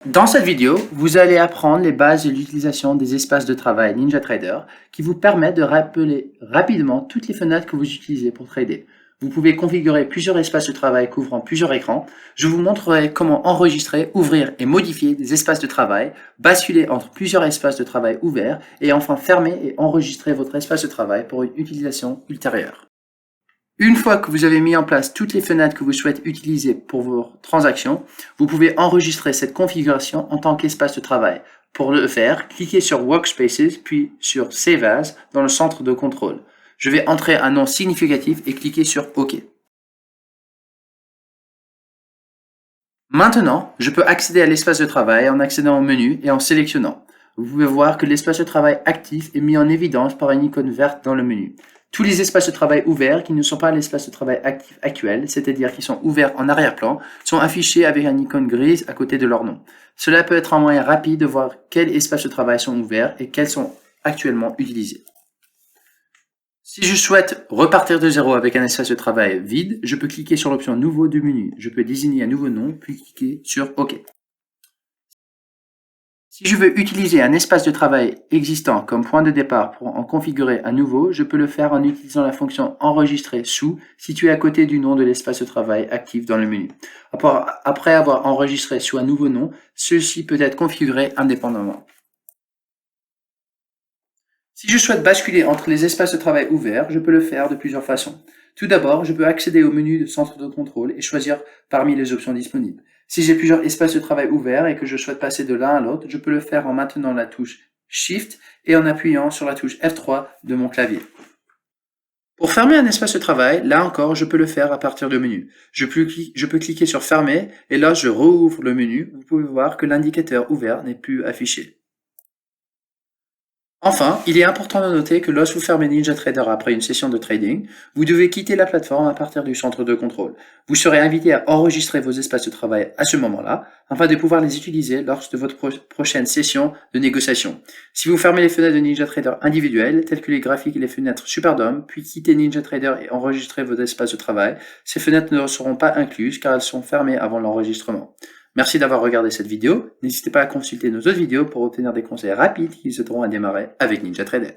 Dans cette vidéo, vous allez apprendre les bases de l'utilisation des espaces de travail NinjaTrader qui vous permettent de rappeler rapidement toutes les fenêtres que vous utilisez pour trader. Vous pouvez configurer plusieurs espaces de travail couvrant plusieurs écrans. Je vous montrerai comment enregistrer, ouvrir et modifier des espaces de travail, basculer entre plusieurs espaces de travail ouverts et enfin fermer et enregistrer votre espace de travail pour une utilisation ultérieure. Une fois que vous avez mis en place toutes les fenêtres que vous souhaitez utiliser pour vos transactions, vous pouvez enregistrer cette configuration en tant qu'espace de travail. Pour le faire, cliquez sur Workspaces puis sur Save As dans le centre de contrôle. Je vais entrer un nom significatif et cliquer sur OK. Maintenant, je peux accéder à l'espace de travail en accédant au menu et en sélectionnant. Vous pouvez voir que l'espace de travail actif est mis en évidence par une icône verte dans le menu. Tous les espaces de travail ouverts qui ne sont pas l'espace de travail actif actuel, c'est-à-dire qui sont ouverts en arrière-plan, sont affichés avec une icône grise à côté de leur nom. Cela peut être un moyen rapide de voir quels espaces de travail sont ouverts et quels sont actuellement utilisés. Si je souhaite repartir de zéro avec un espace de travail vide, je peux cliquer sur l'option Nouveau du menu. Je peux désigner un nouveau nom, puis cliquer sur OK. Si je veux utiliser un espace de travail existant comme point de départ pour en configurer un nouveau, je peux le faire en utilisant la fonction Enregistrer sous, située à côté du nom de l'espace de travail actif dans le menu. Après avoir enregistré sous un nouveau nom, ceci peut être configuré indépendamment. Si je souhaite basculer entre les espaces de travail ouverts, je peux le faire de plusieurs façons. Tout d'abord, je peux accéder au menu de centre de contrôle et choisir parmi les options disponibles. Si j'ai plusieurs espaces de travail ouverts et que je souhaite passer de l'un à l'autre, je peux le faire en maintenant la touche Shift et en appuyant sur la touche F3 de mon clavier. Pour fermer un espace de travail, là encore, je peux le faire à partir du menu. Je peux cliquer sur Fermer et là, je rouvre le menu. Vous pouvez voir que l'indicateur ouvert n'est plus affiché. Enfin, il est important de noter que lorsque vous fermez NinjaTrader après une session de trading, vous devez quitter la plateforme à partir du centre de contrôle. Vous serez invité à enregistrer vos espaces de travail à ce moment-là, afin de pouvoir les utiliser lors de votre prochaine session de négociation. Si vous fermez les fenêtres de NinjaTrader individuelles, telles que les graphiques et les fenêtres Superdome, puis quittez NinjaTrader et enregistrez vos espaces de travail, ces fenêtres ne seront pas incluses car elles sont fermées avant l'enregistrement. Merci d'avoir regardé cette vidéo. N'hésitez pas à consulter nos autres vidéos pour obtenir des conseils rapides qui vous aideront à démarrer avec NinjaTrader.